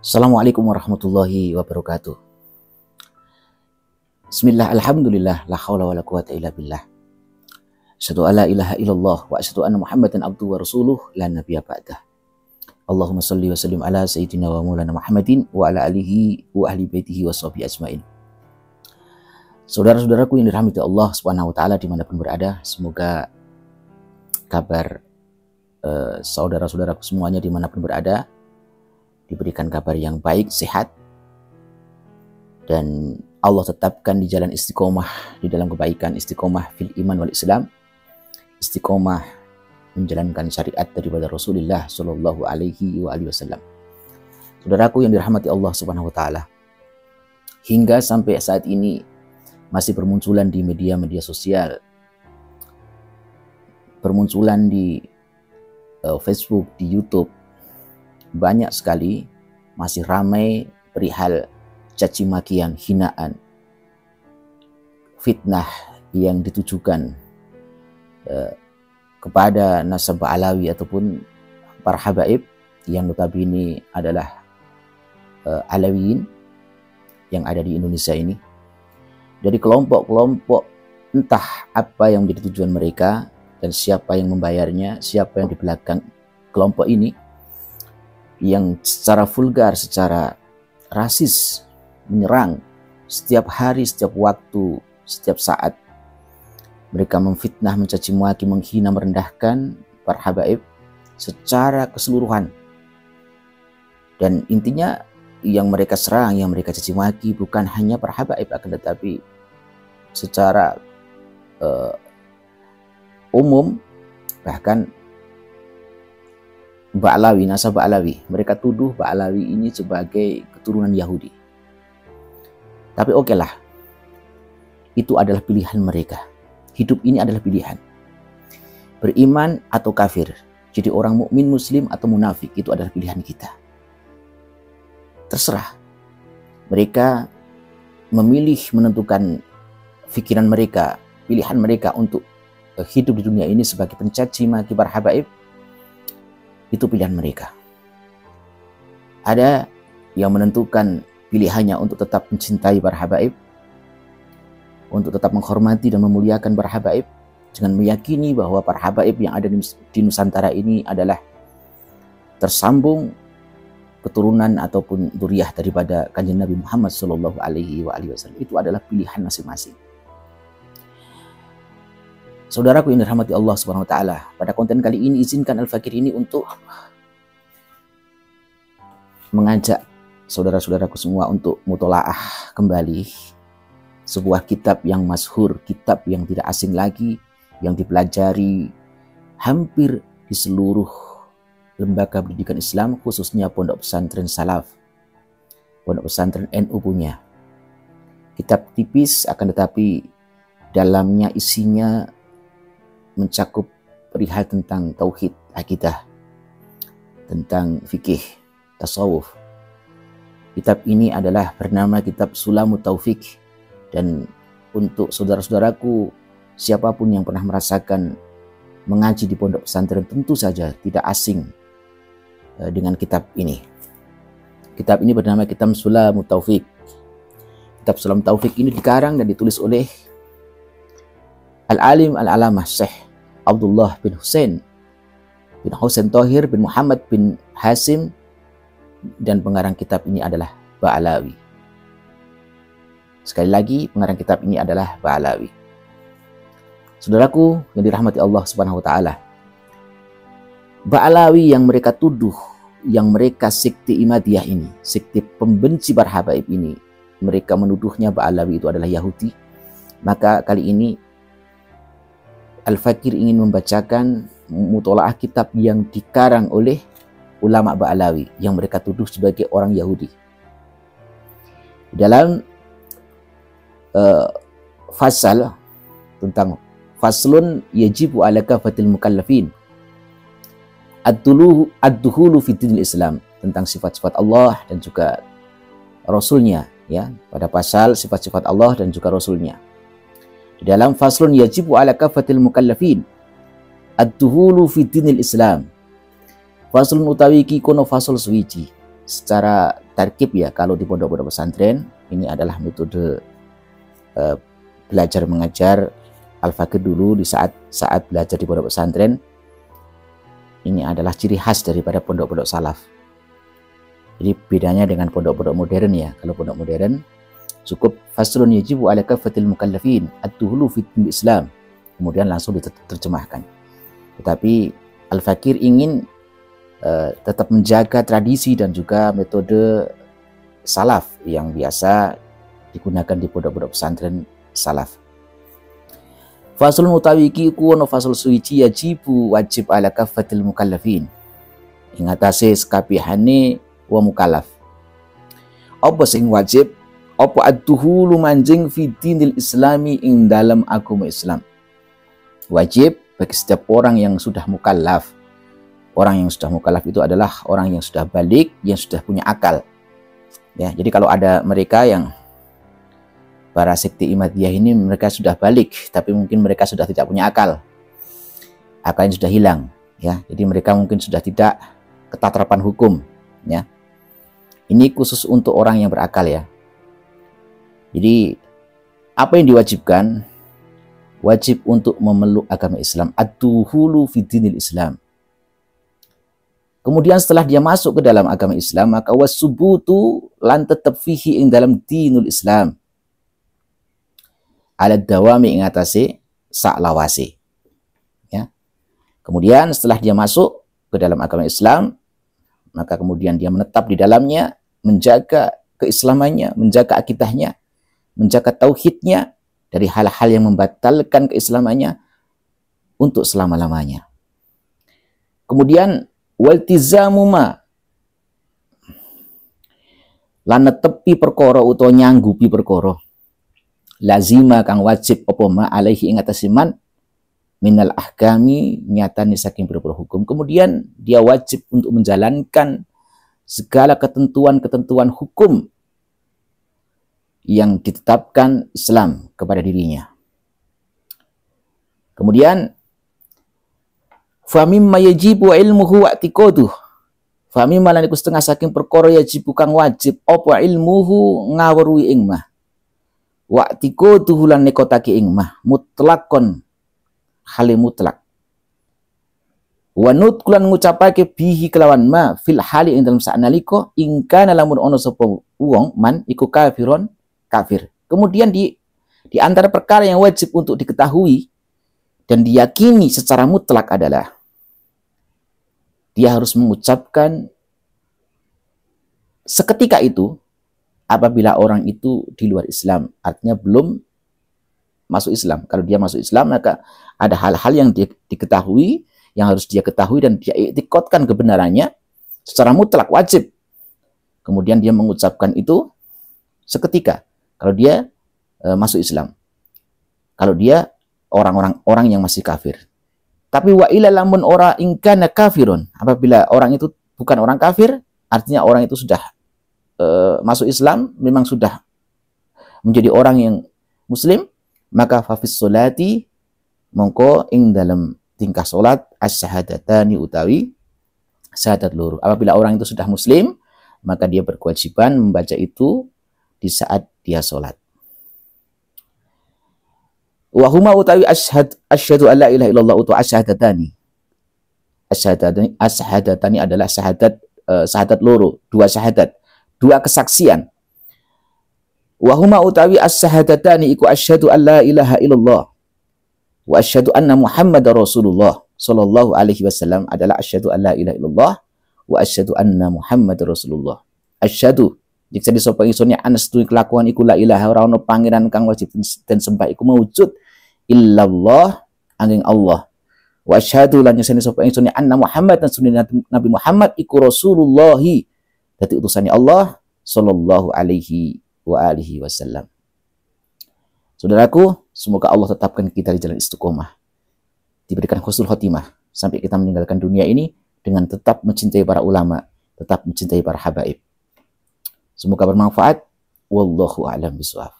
Assalamualaikum warahmatullahi wabarakatuh. Bismillah, alhamdulillah, la hawla wa la quwata illa billah. Asyhadu an la ilaha illallah wa asyhadu anna Muhammadan abduhu wa rasuluh la nabiyya ba'dah. Allahumma shalli wa sallim ala sayyidina wa maulana Muhammadin wa ala alihi wa ahli baitihi wa sahbihi ajmain. Saudara-saudaraku yang dirahmati Allah Subhanahu wa taala dimanapun berada, semoga kabar saudara-saudaraku semuanya dimanapun berada diberikan kabar yang baik, sehat, dan Allah tetapkan di jalan istiqomah, di dalam kebaikan, istiqomah fil iman wal Islam, istiqomah menjalankan syariat daripada Rasulullah Shallallahu Alaihi Wasallam. Saudaraku yang dirahmati Allah Subhanahu Wa Taala, hingga sampai saat ini masih bermunculan di media-media sosial, bermunculan di Facebook, di YouTube. Banyak sekali masih ramai perihal caci makian, hinaan, fitnah yang ditujukan kepada nasab Alawi ataupun para habaib yang notabene adalah Alawiyin yang ada di Indonesia ini. Dari kelompok-kelompok entah apa yang menjadi tujuan mereka dan siapa yang membayarnya, siapa yang di belakang kelompok ini, yang secara vulgar, secara rasis menyerang setiap hari, setiap waktu, setiap saat. Mereka memfitnah, mencaci maki, menghina, merendahkan para habaib secara keseluruhan. Dan intinya yang mereka serang, yang mereka caci maki bukan hanya para habaib, akan tetapi secara umum, bahkan Ba'alawi, nasab Ba'alawi. Mereka tuduh Ba'alawi ini sebagai keturunan Yahudi. Tapi oke lah, itu adalah pilihan mereka. Hidup ini adalah pilihan. Beriman atau kafir. Jadi orang mukmin, muslim atau munafik, itu adalah pilihan kita. Terserah. Mereka memilih, menentukan pikiran mereka, pilihan mereka untuk hidup di dunia ini sebagai pencaci maki para habaib. Itu pilihan mereka. Ada yang menentukan pilihannya untuk tetap mencintai para habaib, untuk tetap menghormati dan memuliakan para habaib, dengan meyakini bahwa para habaib yang ada di Nusantara ini adalah tersambung keturunan ataupun dzurriyyah daripada Kanjeng Nabi Muhammad Shallallahu Alaihi Wasallam. Itu adalah pilihan masing-masing. Saudaraku yang dirahmati Allah Subhanahu Wa Taala, pada konten kali ini izinkan Al-Fakir ini untuk mengajak saudara-saudaraku semua untuk mutolaah kembali sebuah kitab yang masyhur, kitab yang tidak asing lagi, yang dipelajari hampir di seluruh lembaga pendidikan Islam, khususnya pondok pesantren salaf, pondok pesantren NU punya. Kitab tipis, akan tetapi dalamnya isinya mencakup perihal tentang tauhid, akidah, tentang fikih, tasawuf. Kitab ini adalah bernama Kitab Sulamut Taufik, dan untuk saudara-saudaraku siapapun yang pernah merasakan mengaji di pondok pesantren tentu saja tidak asing dengan kitab ini. Kitab ini bernama Kitab Sulamut Taufik. Kitab Sulamut Taufik ini dikarang dan ditulis oleh Al-Alim Al-Alamah Syekh Abdullah bin Husain Thohir bin Muhammad bin Hasim, dan pengarang kitab ini adalah Ba'alawi. Sekali lagi, pengarang kitab ini adalah Ba'alawi. Saudaraku yang dirahmati Allah Subhanahu Wa Taala, Ba'alawi yang mereka tuduh, yang mereka sekte Imadiyah ini, sekte pembenci para habaib ini, mereka menuduhnya Ba'alawi itu adalah Yahudi. Maka kali ini Al-Fakir ingin membacakan mutolaah kitab yang dikarang oleh ulama Ba'alawi yang mereka tuduh sebagai orang Yahudi. Dalam fasal tentang faslun yajibu ala kafatil mukallafin ad-dukhulu fi dinil Islam, tentang sifat-sifat Allah dan juga Rasulnya, ya, pada pasal sifat-sifat Allah dan juga Rasulnya. Di dalam faslun yajibu ala kafatil mukallafin ad-dukhulu fi dinil Islam, faslun utawi iki kono fasal suwiji secara tarkib ya, kalau di pondok-pondok pesantren ini adalah metode belajar mengajar Al-Fakir dulu di saat belajar di pondok pesantren. Ini adalah ciri khas daripada pondok-pondok salaf. Jadi bedanya dengan pondok-pondok modern ya. Kalau pondok modern cukup faslun yajibu ala kafatil mukallafin ad-dukhulu fi Islam, kemudian langsung diterjemahkan. Tetapi Al-Fakir ingin tetap menjaga tradisi dan juga metode salaf yang biasa digunakan di pondok-pondok pesantren salaf. Faslun utawi iki kuwono fasl suci yajibu wajib ala kafatil mukallafin ing atase sekabehane wa mukallaf. Apa sing wajib? Apa ad-dukhulu manjing fi dinil islami ing dalam agama Islam. Wajib bagi setiap orang yang sudah mukallaf. Orang yang sudah mukallaf itu adalah orang yang sudah balik, yang sudah punya akal. Ya, jadi kalau ada mereka yang para sekte Ihmadiyah ini, mereka sudah balik, tapi mungkin mereka sudah tidak punya akal. Akalnya sudah hilang, ya. Jadi mereka mungkin sudah tidak ketatrapan hukum, ya. Ini khusus untuk orang yang berakal ya. Jadi apa yang diwajibkan? Wajib untuk memeluk agama Islam. Ad-dukhulu fi dinil Islam. Kemudian setelah dia masuk ke dalam agama Islam, maka wasubutu lan tetap fihi ing dalam dinul Islam. Ala dawami ing atase saklawase. Ya. Kemudian setelah dia masuk ke dalam agama Islam, maka kemudian dia menetap di dalamnya, menjaga keislamannya, menjaga akidahnya, menjaga tauhidnya dari hal-hal yang membatalkan keislamannya untuk selama-lamanya. Kemudian waltizamu ma lan netepi perkara utawa nyanggupi perkara lazima kang wajib apa ma alaihi ing atase man minal ahkami nyatane saking pira-pira hukum. Kemudian dia wajib untuk menjalankan segala ketentuan-ketentuan hukum yang ditetapkan Islam kepada dirinya. Kemudian famimma yajibu ilmuhu wa i'tiqaduh. Famimma lan iku setengah saking perkara yajibu kang wajib apa ilmuhu ngawruhi ing mah. Wa i'tiqaduhu lan nekotake ing mah mutlaqon hale mutlak. Wa nutkulan ngucapake bihi kelawan ma fil hali ing dalam sanalika ing kana lamun ana sapa wong man iku kafiron kafir. Kemudian di antara perkara yang wajib untuk diketahui dan diyakini secara mutlak adalah dia harus mengucapkan seketika itu apabila orang itu di luar Islam, artinya belum masuk Islam. Kalau dia masuk Islam, maka ada hal-hal yang diketahui, yang harus dia ketahui dan dia iktikadkan kebenarannya secara mutlak, wajib. Kemudian dia mengucapkan itu seketika kalau dia masuk Islam. Kalau dia orang yang masih kafir. Tapi wa ila lamun ora ingkana kafirun, apabila orang itu bukan orang kafir, artinya orang itu sudah masuk Islam, memang sudah menjadi orang yang muslim, maka fafis solati mongko ing dalam tingkah solat as-syahadatani utawi syahadat loro. Apabila orang itu sudah muslim, maka dia berkewajiban membaca itu di saat dia solat. Wa huma utawi asyhadu alla ilaha illallah utawa asyhadatani. Asyhadatani adalah syahadat loro, dua syahadat, dua kesaksian. Wa huma utawi asyhadatani iku asyhadu alla ilaha illallah wa asyhadu anna Muhammadar Rasulullah sallallahu alaihi wasallam adalah asyhadu alla ilaha illallah wa asyhadu anna Muhammadar Rasulullah. Asyhadu jika disapa ingsun anas duwe kelakuan iku la ilaha ora ono pangeran kang wajib den sembah iku maujud illallah angin Allah. Wa asyhadu lan nyeseni sapa ingsun anna Muhammad dan sunnah Nabi Muhammad iku Rasulullah, dadi utusannya Allah sallallahu alaihi wa alihi wasallam. Saudaraku, semoga Allah tetapkan kita di jalan istiqomah, diberikan husnul khotimah sampai kita meninggalkan dunia ini dengan tetap mencintai para ulama, tetap mencintai para habaib. Semoga bermanfaat. Wallahu a'lam bishawab.